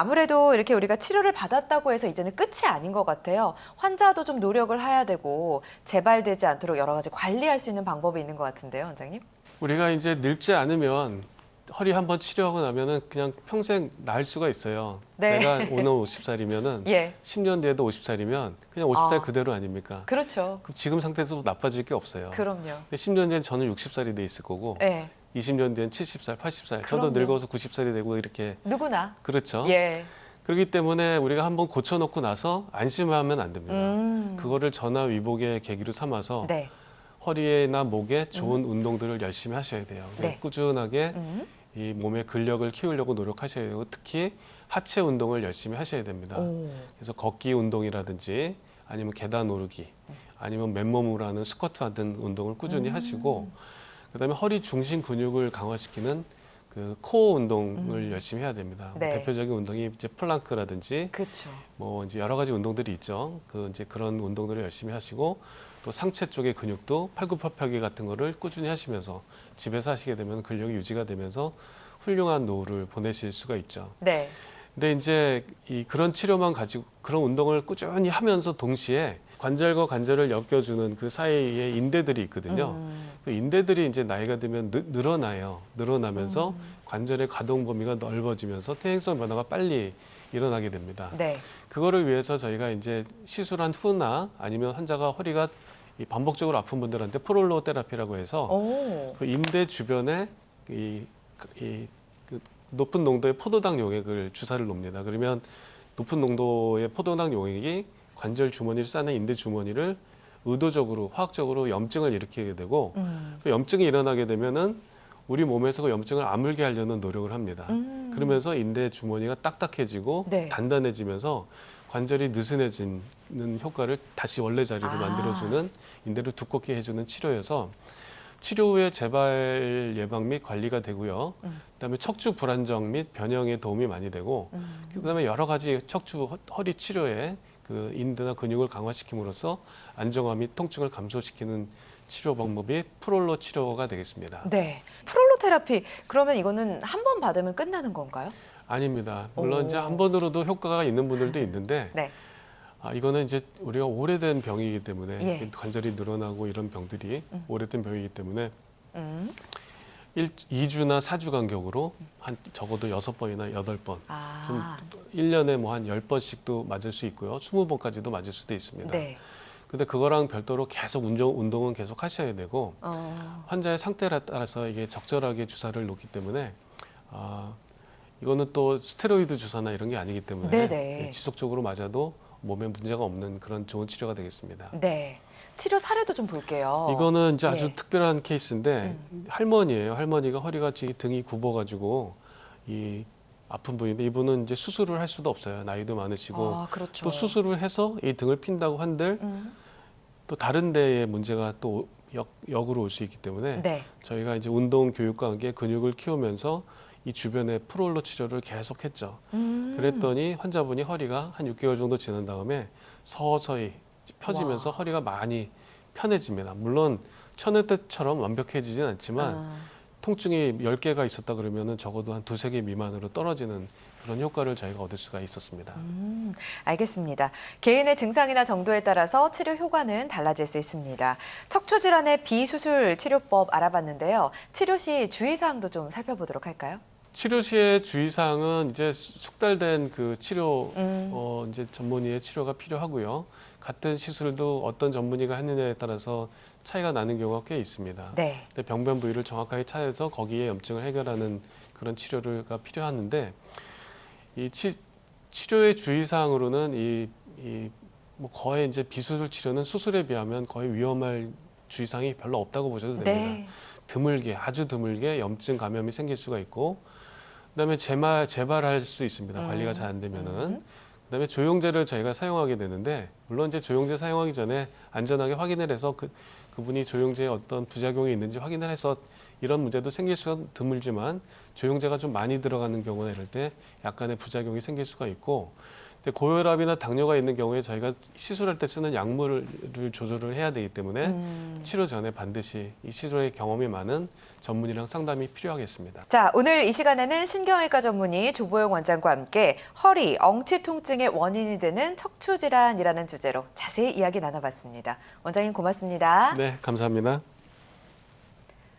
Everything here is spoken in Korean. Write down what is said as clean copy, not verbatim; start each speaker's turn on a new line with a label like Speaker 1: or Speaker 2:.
Speaker 1: 아무래도 이렇게 우리가 치료를 받았다고 해서 이제는 끝이 아닌 것 같아요. 환자도 좀 노력을 해야 되고 재발되지 않도록 여러 가지 관리할 수 있는 방법이 있는 것 같은데요, 원장님?
Speaker 2: 우리가 이제 늙지 않으면 허리 한번 치료하고 나면은 그냥 평생 나을 수가 있어요.
Speaker 1: 네.
Speaker 2: 내가 오늘 50살이면은
Speaker 1: 예.
Speaker 2: 10년 뒤에도 50살이면 그냥 50살
Speaker 1: 아.
Speaker 2: 그대로 아닙니까?
Speaker 1: 그렇죠.
Speaker 2: 그럼 지금 상태에서 나빠질 게 없어요.
Speaker 1: 그럼요.
Speaker 2: 근데 10년 뒤엔 저는 60살이 돼 있을 거고
Speaker 1: 예.
Speaker 2: 20년 뒤엔 70살, 80살, 저도
Speaker 1: 그럼요.
Speaker 2: 늙어서 90살이 되고 이렇게
Speaker 1: 누구나.
Speaker 2: 그렇죠.
Speaker 1: 예.
Speaker 2: 그렇기 때문에 우리가 한번 고쳐놓고 나서 안심하면 안 됩니다. 그거를 전화 위복의 계기로 삼아서
Speaker 1: 네.
Speaker 2: 허리나 목에 좋은 운동들을 열심히 하셔야 돼요.
Speaker 1: 네.
Speaker 2: 꾸준하게 이 몸의 근력을 키우려고 노력하셔야 되고 특히 하체 운동을 열심히 하셔야 됩니다.
Speaker 1: 오.
Speaker 2: 그래서 걷기 운동이라든지 아니면 계단 오르기 아니면 맨몸으로 하는 스쿼트 같은 운동을 꾸준히 하시고 그다음에 허리 중심 근육을 강화시키는 그 코어 운동을 열심히 해야 됩니다.
Speaker 1: 네.
Speaker 2: 대표적인 운동이 이제 플랑크라든지
Speaker 1: 그렇죠.
Speaker 2: 뭐 이제 여러 가지 운동들이 있죠. 이제 그런 운동들을 열심히 하시고 또 상체 쪽의 근육도 팔굽혀펴기 같은 거를 꾸준히 하시면서 집에서 하시게 되면 근력이 유지가 되면서 훌륭한 노후를 보내실 수가 있죠.
Speaker 1: 네.
Speaker 2: 근데 이제 그런 치료만 가지고 그런 운동을 꾸준히 하면서 동시에 관절과 관절을 엮여주는 그 사이에 인대들이 있거든요. 그 인대들이 이제 나이가 들면 늘어나요. 늘어나면서 관절의 가동 범위가 넓어지면서 퇴행성 변화가 빨리 일어나게 됩니다.
Speaker 1: 네.
Speaker 2: 그거를 위해서 저희가 이제 시술한 후나 아니면 환자가 허리가 반복적으로 아픈 분들한테 프롤로 테라피라고 해서
Speaker 1: 오.
Speaker 2: 그 인대 주변에 그 높은 농도의 포도당 용액을 주사를 놓습니다. 그러면 높은 농도의 포도당 용액이 관절 주머니를 싸는 인대 주머니를 의도적으로 화학적으로 염증을 일으키게 되고 그 염증이 일어나게 되면은 우리 몸에서 그 염증을 아물게 하려는 노력을 합니다. 그러면서 인대 주머니가 딱딱해지고
Speaker 1: 네.
Speaker 2: 단단해지면서 관절이 느슨해지는 효과를 다시 원래 자리로 만들어주는 인대를 두껍게 해주는 치료여서 치료 후에 재발 예방 및 관리가 되고요. 그다음에 척추 불안정 및 변형에 도움이 많이 되고 그다음에 여러 가지 척추 허리 치료에 그 인대나 근육을 강화시킴으로써 안정화 및 통증을 감소시키는 치료 방법이 프롤로 치료가 되겠습니다.
Speaker 1: 네. 프롤로 테라피. 그러면 이거는 한 번 받으면 끝나는 건가요?
Speaker 2: 아닙니다. 물론
Speaker 1: 오.
Speaker 2: 이제 한 번으로도 효과가 있는 분들도 있는데
Speaker 1: 네.
Speaker 2: 이거는 이제 우리가 오래된 병이기 때문에
Speaker 1: 예.
Speaker 2: 관절이 늘어나고 이런 병들이 오래된 병이기 때문에
Speaker 1: 음.
Speaker 2: 2주나 4주 간격으로 한 적어도 6번이나 8번
Speaker 1: 아.
Speaker 2: 좀 1년에 뭐 한 10번씩도 맞을 수 있고요. 20번까지도 맞을 수도 있습니다.
Speaker 1: 네.
Speaker 2: 근데 그거랑 별도로 계속 운동은 계속 하셔야 되고 환자의 상태에 따라서 이게 적절하게 주사를 놓기 때문에 이거는 또 스테로이드 주사나 이런 게 아니기 때문에
Speaker 1: 네네.
Speaker 2: 지속적으로 맞아도 몸에 문제가 없는 그런 좋은 치료가 되겠습니다.
Speaker 1: 네. 치료 사례도 좀 볼게요.
Speaker 2: 이거는 이제 아주
Speaker 1: 예.
Speaker 2: 특별한 케이스인데 할머니예요. 할머니가 허리가 등이 굽어가지고 이 아픈 분인데 이분은 이제 수술을 할 수도 없어요. 나이도 많으시고
Speaker 1: 아, 그렇죠.
Speaker 2: 또 수술을 해서 이 등을 핀다고 한들 또 다른 데에 문제가 또 역으로 올 수 있기 때문에
Speaker 1: 네.
Speaker 2: 저희가 이제 운동 교육과 함께 근육을 키우면서 이 주변에 프롤로 치료를 계속했죠. 그랬더니 환자분이 허리가 한 6개월 정도 지난 다음에 서서히 펴지면서
Speaker 1: 와.
Speaker 2: 허리가 많이 편해집니다. 물론 천회 때처럼 완벽해지진 않지만 통증이 10개가 있었다 그러면은 적어도 한 2-3개 미만으로 떨어지는 그런 효과를 저희가 얻을 수가 있었습니다.
Speaker 1: 알겠습니다. 개인의 증상이나 정도에 따라서 치료 효과는 달라질 수 있습니다. 척추 질환의 비수술 치료법 알아봤는데요. 치료 시 주의사항도 좀 살펴보도록 할까요?
Speaker 2: 치료 시의 주의사항은 이제 숙달된 그 치료 이제 전문의의 치료가 필요하고요. 같은 시술도 어떤 전문의가 했느냐에 따라서 차이가 나는 경우가 꽤 있습니다.
Speaker 1: 네.
Speaker 2: 근데 병변 부위를 정확하게 찾아서 거기에 염증을 해결하는 그런 치료가 필요하는데 이 치료의 주의사항으로는 뭐 거의 이제 비수술 치료는 수술에 비하면 거의 위험할 주의사항이 별로 없다고 보셔도 됩니다.
Speaker 1: 네.
Speaker 2: 드물게 아주 드물게 염증 감염이 생길 수가 있고 그다음에 재발할 수 있습니다. 관리가 잘 안 되면은. 그다음에 조영제를 저희가 사용하게 되는데 물론 이제 조영제 사용하기 전에 안전하게 확인을 해서 그분이 조영제에 어떤 부작용이 있는지 확인을 해서 이런 문제도 생길 수가 드물지만 조영제가 좀 많이 들어가는 경우나 이럴 때 약간의 부작용이 생길 수가 있고 근데 고혈압이나 당뇨가 있는 경우에 저희가 시술할 때 쓰는 약물을 조절을 해야 되기 때문에 치료 전에 반드시 이 시술의 경험이 많은 전문의랑 상담이 필요하겠습니다.
Speaker 1: 자, 오늘 이 시간에는 신경외과 전문의 조보영 원장과 함께 허리, 엉치 통증의 원인이 되는 척추 질환이라는 주제로 자세히 이야기 나눠봤습니다. 원장님 고맙습니다.
Speaker 2: 네, 감사합니다.